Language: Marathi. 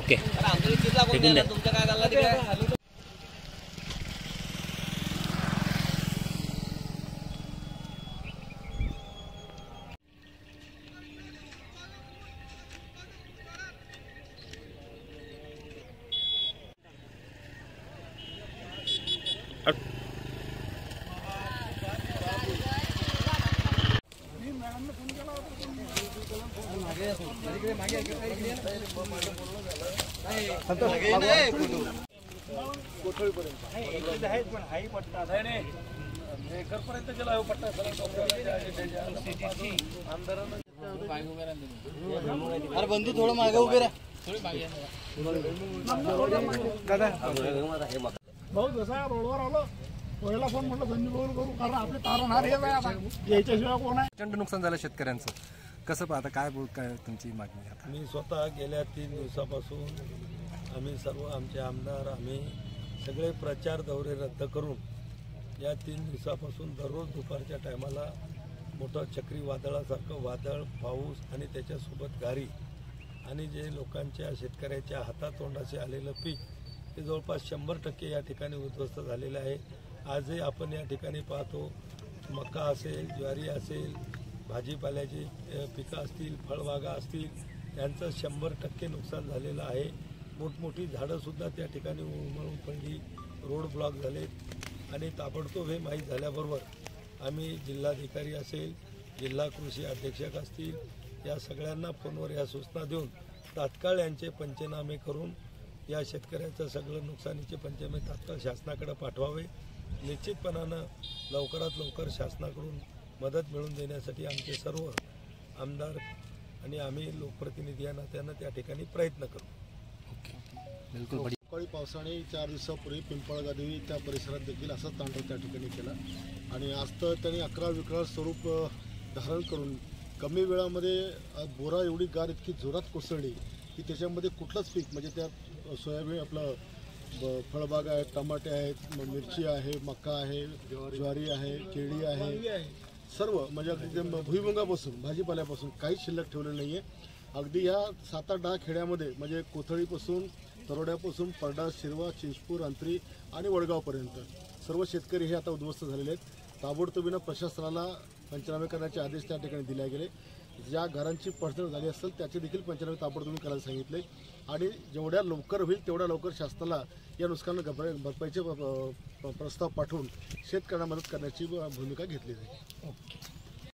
ओके फेकून द्या. अरे बंधू थोडं मागे उभे राहा. भाऊ जसा रोडवर आलो पहिला फोन म्हटलं संजू भाऊ करू, कारण आपले तारणहार हेच आहे. आता याच्याशिवाय कोण आहे. प्रचंड नुकसान झालं शेतकऱ्यांचं. कसं पाहता, काय तुमची मागणी आता? मी स्वतः गेल्या 3 दिवसापासून आम्ही सर्व आमचे आमदार आम्ही सगळे प्रचार दौरे रद्द करून या 3 दिवसापासून दररोज दुपारच्या टायमाला मोठं चक्रीवादळासारखं वादळ, पाऊस आणि त्याच्यासोबत गारी आणि जे लोकांच्या शेतकऱ्याच्या हातातोंडाचे आलेलं पीक ते जवळपास 100% या ठिकाणी उद्ध्वस्त झालेलं आहे. आजही आपण या ठिकाणी पाहतो, मका असेल, ज्वारी असेल, भाजीपाल्याची पिकं असतील, फळबागा असतील, यांचं 100% नुकसान झालेलं आहे. मोठमोठी झाडंसुद्धा त्या ठिकाणी उन्मळून पडली, रोड ब्लॉक झाले आणि ताबडतोब हे माहीत झाल्याबरोबर आम्ही जिल्हाधिकारी असेल, जिल्हा कृषी अधीक्षक असतील, या सगळ्यांना फोनवर या सूचना देऊन तात्काळ यांचे पंचनामे करून या शेतकऱ्याचं सगळं नुकसानीचे पंचनामे तात्काळ शासनाकडे पाठवावे. निश्चितपणानं लवकरात लवकर शासनाकडून मदत मिळवून देण्यासाठी आमचे सर्व आमदार आणि आम्ही लोकप्रतिनिधी या नात्यानं त्या ठिकाणी प्रयत्न करू. बिलकुल. सकाळी पावसाने 4 दिवसापूर्वी पिंपळगादेवी त्या परिसरात देखील असंच तांडव त्या ठिकाणी केला आणि आज तर त्यांनी अकराळ विकराळ स्वरूप धारण करून कमी वेळामध्ये बोरा एवढी गार इतकी जोरात कोसळली की त्याच्यामध्ये कुठलंच पीक म्हणजे त्यात सोयाबीन आपलं फळबाग आहे, टमाटे आहेत, मिरची आहे, मका आहे, ज्वारी आहे, केळी आहे, सर्व म्हणजे अगदी भुईमुगापासून भाजीपाल्यापासून काहीच शिल्लक ठेवलेलं नाही आहे. अगदी या 7-8 खेड्यामध्ये म्हणजे कोथळीपासून तरोड्यापासून परडा, शिरवा, चिंचपूर, अंतरी आणि वडगावपर्यंत सर्व शेतकरी हे आता उद्ध्वस्त झालेले आहेत. ताबडतोबीनं प्रशासनाला पंचनामे करण्याचे आदेश त्या ठिकाणी दिले गेले. ज्या घरांची पडझड झाली असेल त्याचे देखील पंचनामे ताबडतोबी करायला सांगितले आणि जेवढ्या लवकर होईल तेवढ्या लवकर शासनाला या नुकसान भरपाईचे प्रस्ताव पाठवून शेतकऱ्यांना मदत करण्याची भूमिका घेतली जाईल.